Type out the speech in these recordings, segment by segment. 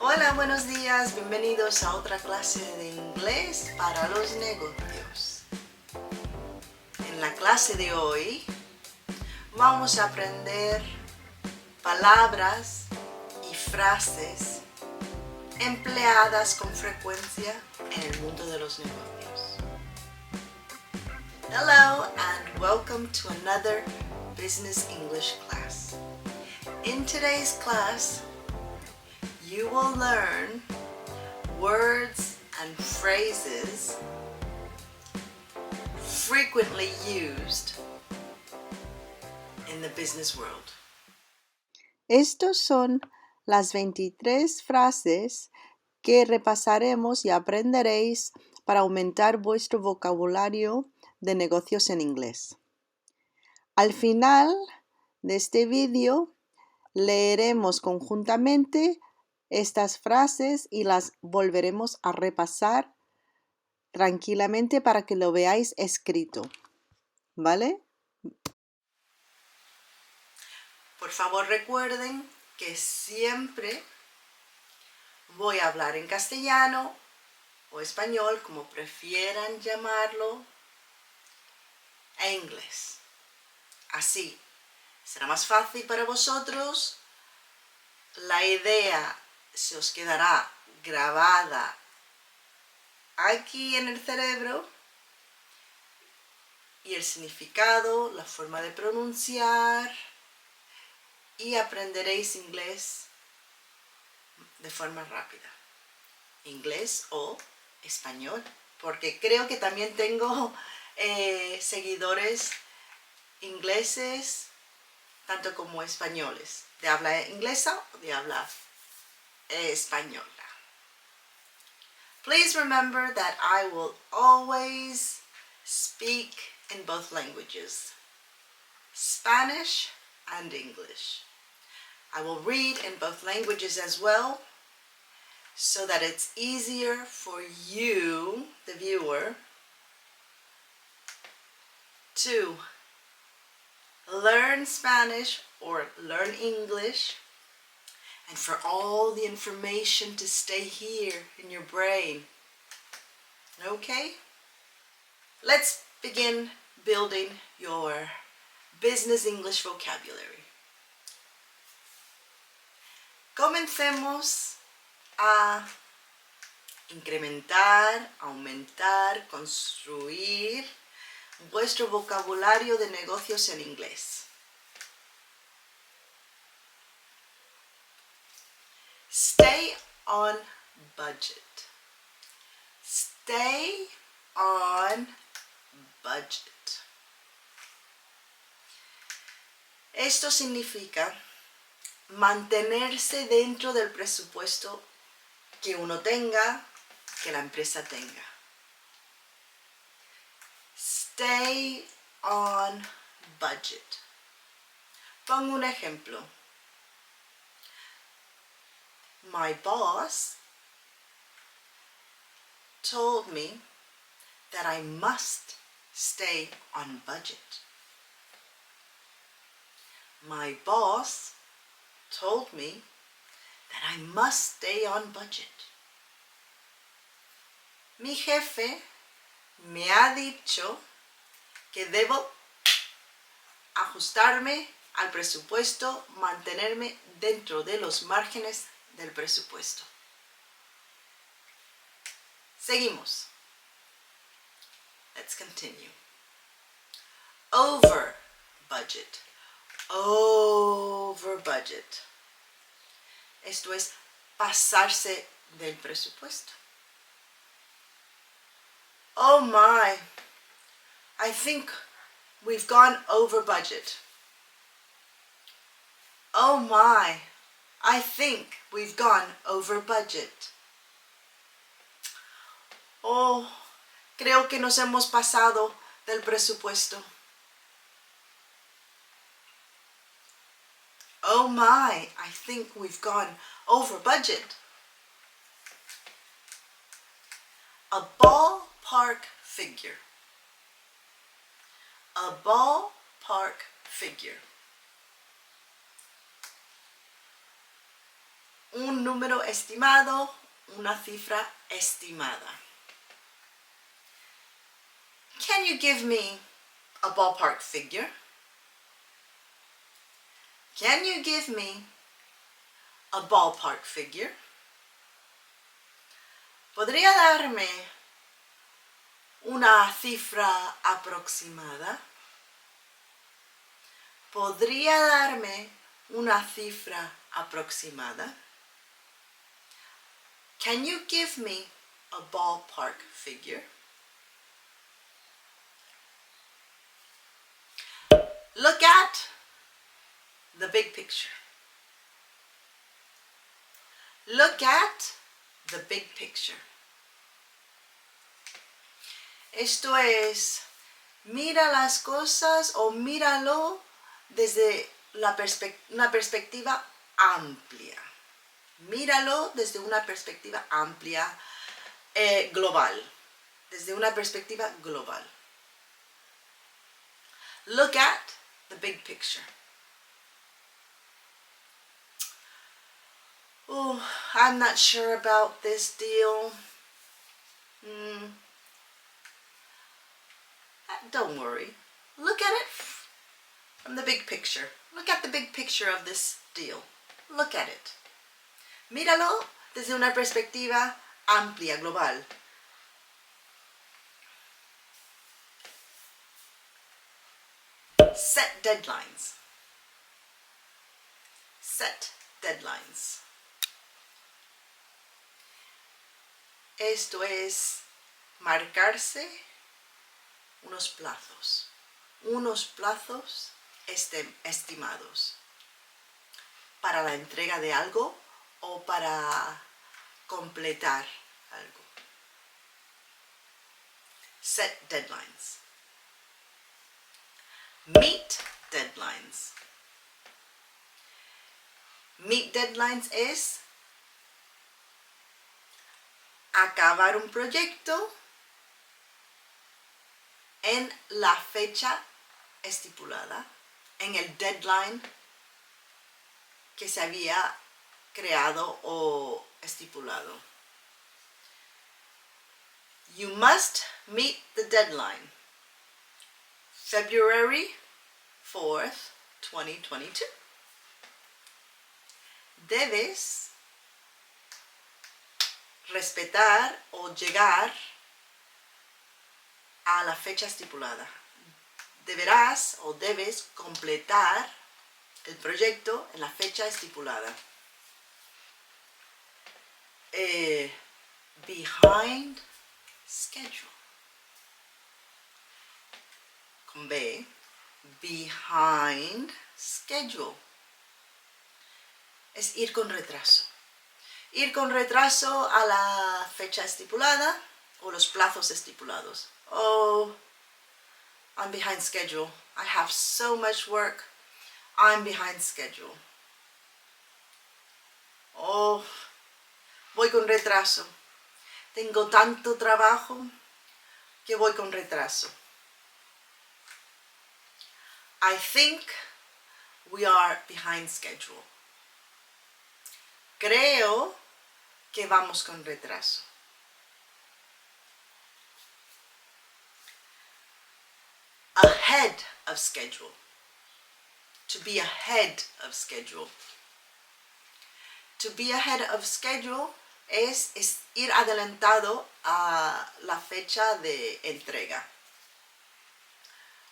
Hola, buenos días, bienvenidos a otra clase de inglés para los negocios. En la clase de hoy vamos a aprender palabras y frases empleadas con frecuencia en el mundo de los negocios. Hello and welcome to another business English class. In today's class, you will learn words and phrases frequently used in the business world. Estos son las 23 frases que repasaremos y aprenderéis para aumentar vuestro vocabulario de negocios en inglés. Al final de este vídeo leeremos conjuntamente estas frases y las volveremos a repasar tranquilamente para que lo veáis escrito, ¿vale? Por favor, recuerden que siempre voy a hablar en castellano o español, como prefieran llamarlo, e inglés. Así será más fácil para vosotros, la idea se os quedará grabada aquí en el cerebro y el significado, la forma de pronunciar, y aprenderéis inglés de forma rápida. Inglés o español, porque creo que también tengo seguidores ingleses, tanto como españoles, de habla inglesa o de habla española. Please remember that I will always speak in both languages, Spanish and English. I will read in both languages as well, so that it's easier for you, the viewer, to learn Spanish or learn English, and for all the information to stay here in your brain. Okay? Let's begin building your business English vocabulary. Comencemos a incrementar, aumentar, construir vuestro vocabulario de negocios en inglés. Stay on budget. Stay on budget. Esto significa mantenerse dentro del presupuesto que uno tenga, que la empresa tenga. Stay on budget. Pongo un ejemplo. My boss told me that I must stay on budget. My boss told me that I must stay on budget. Mi jefe me ha dicho que debo ajustarme al presupuesto, mantenerme dentro de los márgenes del presupuesto. Seguimos. Let's continue. Over budget. Over budget. Esto es pasarse del presupuesto. Oh my, I think we've gone over budget. Oh my, I think we've gone over budget. Oh, creo que nos hemos pasado del presupuesto. Oh my, I think we've gone over budget. A ballpark figure. A ballpark figure. un número estimado, una cifra estimada. Can you give me a ballpark figure? Can you give me a ballpark figure? ¿Podría darme una cifra aproximada? ¿Podría darme una cifra aproximada? Can you give me a ballpark figure? Look at the big picture. Look at the big picture. Esto es, mira las cosas o míralo desde una perspectiva amplia. Míralo desde una perspectiva amplia, global. Desde una perspectiva global. Look at the big picture. Oh, I'm not sure about this deal. Don't worry. Look at it from the big picture. Look at the big picture of this deal. Look at it. Míralo desde una perspectiva amplia, global. Set deadlines. Set deadlines. Esto es marcarse unos plazos estimados para la entrega de algo o para completar algo. Set deadlines. Meet deadlines. Meet deadlines es acabar un proyecto en la fecha estipulada, en el deadline que se había creado o estipulado. You must meet the deadline. February 4th, 2022. Debes respetar o llegar a la fecha estipulada. Deberás o debes completar el proyecto en la fecha estipulada. Behind schedule. Con B. Behind schedule. Es ir con retraso. Ir con retraso a la fecha estipulada o los plazos estipulados. Oh, I'm behind schedule. I have so much work. I'm behind schedule. Oh, voy con retraso. Tengo tanto trabajo que voy con retraso. I think we are behind schedule. Creo que vamos con retraso. Ahead of schedule. To be ahead of schedule. To be ahead of schedule es ir adelantado a la fecha de entrega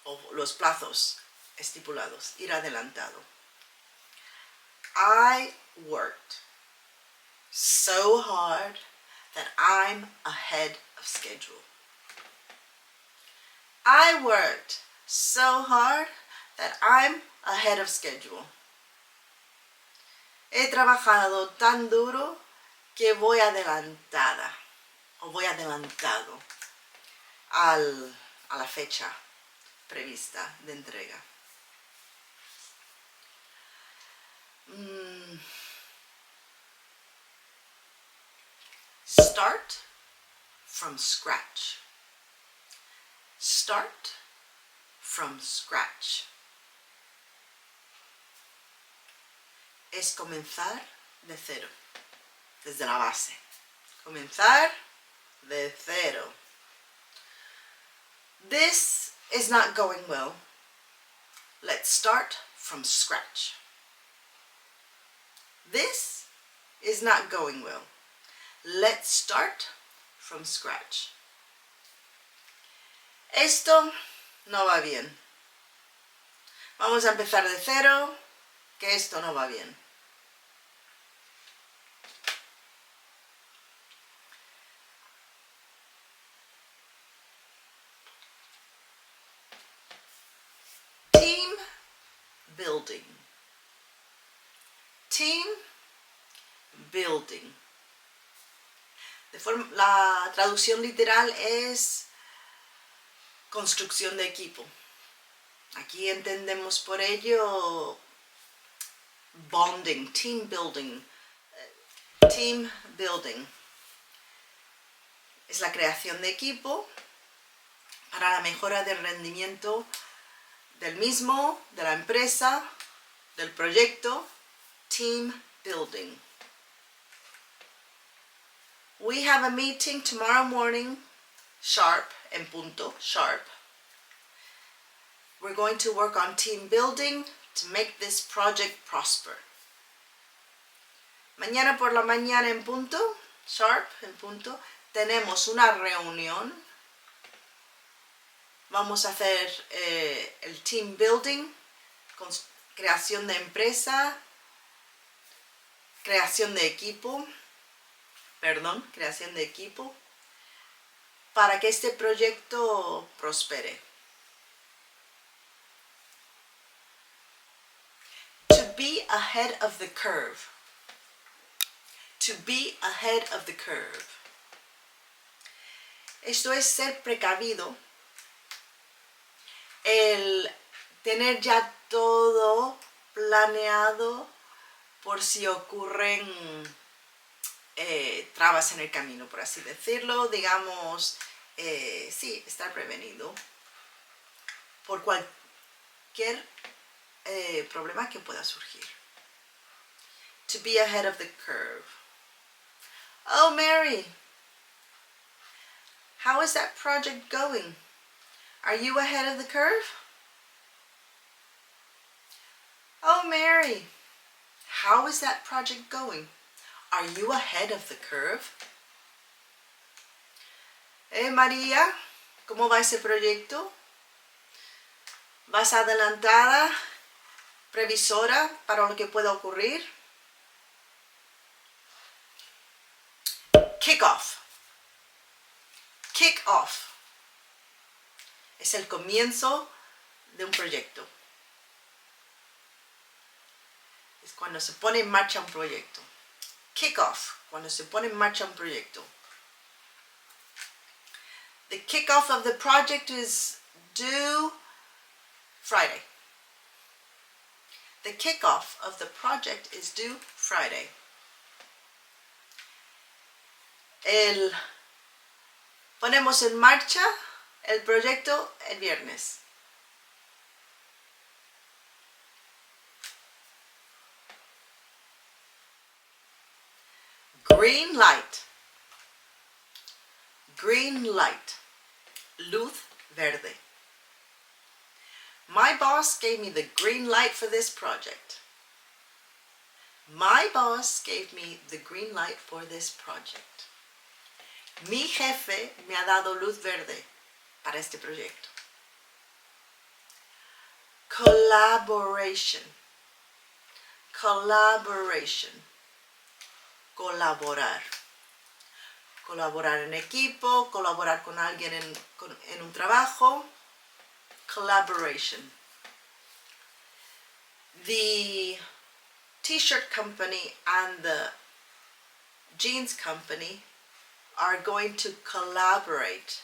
o los plazos estipulados, ir adelantado. I worked so hard that I'm ahead of schedule. I worked so hard that I'm ahead of schedule. He trabajado tan duro que voy adelantada o voy adelantado a la fecha prevista de entrega. Start from scratch. Start from scratch. Es comenzar de cero, desde la base. Comenzar de cero. This is not going well. Let's start from scratch. This is not going well. Let's start from scratch. Esto no va bien. Vamos a empezar de cero, que esto no va bien. Team building. Team building. La traducción literal es construcción de equipo. Aquí entendemos por ello bonding, team building. Team building es la creación de equipo para la mejora del rendimiento del mismo, de la empresa, del proyecto. Team building. We have a meeting tomorrow morning, sharp, en punto, sharp. We're going to work on team building to make this project prosper. Mañana por la mañana en punto, sharp, en punto, tenemos una reunión. Vamos a hacer el team building, creación de empresa, creación de equipo, para que este proyecto prospere. To be ahead of the curve. To be ahead of the curve. Esto es ser precavido, el tener ya todo planeado por si ocurren trabas en el camino, por así decirlo, digamos, sí, estar prevenido por cualquier problema que pueda surgir. To be ahead of the curve. Oh, Mary, how is that project going? Are you ahead of the curve? Oh, Mary, how is that project going? Are you ahead of the curve? María, ¿cómo va ese proyecto? ¿Vas adelantada, previsora para lo que pueda ocurrir? Kick off. Kick off. Es el comienzo de un proyecto. Es cuando se pone en marcha un proyecto. Kickoff, cuando se pone en marcha un proyecto. The kickoff of the project is due Friday. The kickoff of the project is due Friday. Ponemos en marcha el proyecto el viernes. Green light. Green light. Luz verde. My boss gave me the green light for this project. My boss gave me the green light for this project. Mi jefe me ha dado luz verde para este proyecto. Collaboration. Collaboration. Colaborar. Colaborar en equipo, colaborar con alguien en un trabajo. Collaboration. The t-shirt company and the jeans company are going to collaborate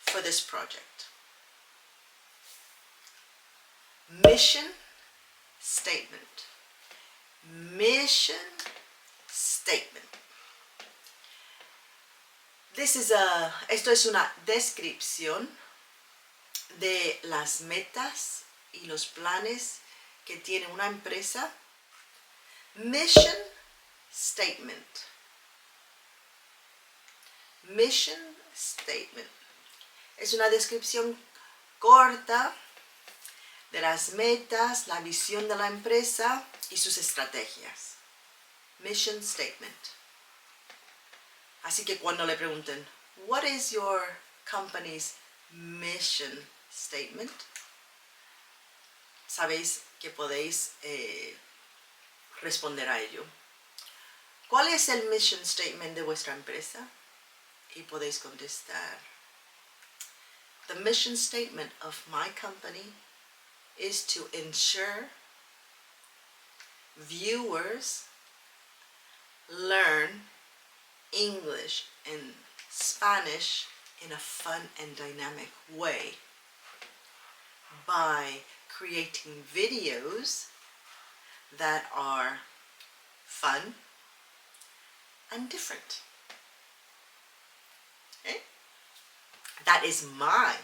for this project. Mission statement. Mission statement. Esto es una descripción de las metas y los planes que tiene una empresa Mission statement. Mission statement. Es una descripción corta de las metas, la visión de la empresa y sus estrategias. Mission statement. Así que cuando le pregunten, what is your company's mission statement? Sabéis que podéis responder a ello. ¿Cuál es el mission statement de vuestra empresa? Y podéis contestar, the mission statement of my company is to ensure viewers learn English and Spanish in a fun and dynamic way by creating videos that are fun and different. Okay? That is my